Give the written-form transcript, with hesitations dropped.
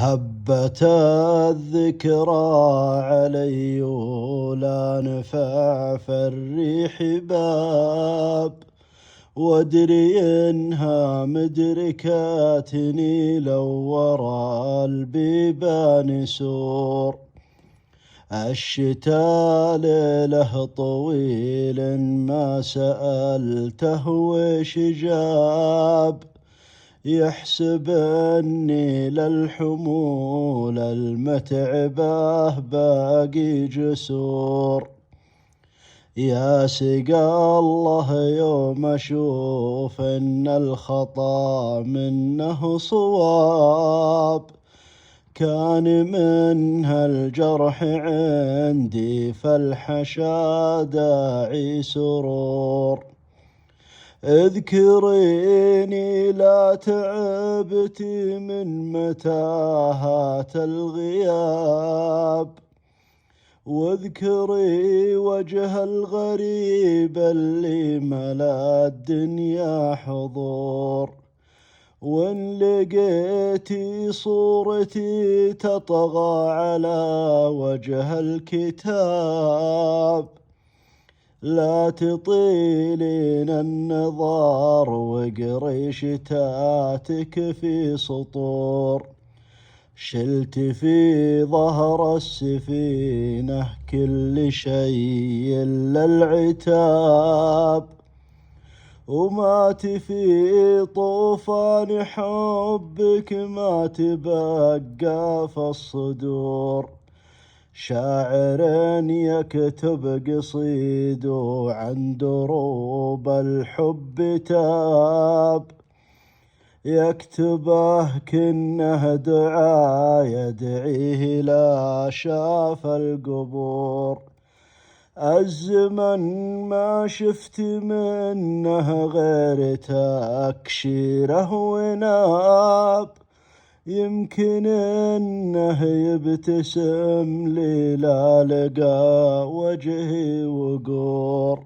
هبت الذكرى علي ولا نفع في الريح باب، وادري انها مدركاتني لو ورى البيبان سور. الشتاء ليله طويل ما سألته وش جاب، يحسب اني للحمول المتعبه باقي جسور. يا سقى الله يوم اشوف ان الخطا منه صواب، كان منها الجرح عندي فالحشا داعي سرور. اذكريني لا تعبتي من متاهات الغياب، واذكري وجه الغريب اللي ملا الدنيا حضور. وان لقيتي صورتي تطغى على وجه الكتاب، لا تطيلين النظار واقري شتاتك في سطور. شلت في ظهر السفينة كل شيء إلا العتاب، ومات في طوفان حبك ما تبقى في الصدور. شاعر يكتب قصيد عن دروب الحب تاب، يكتبه كنه دعاء يدعيه لا شاف القبور. الزمن ما شفت منه غير تكشيره وناب، يمكن انه يبتسم لي لا لقى وجهي وقور.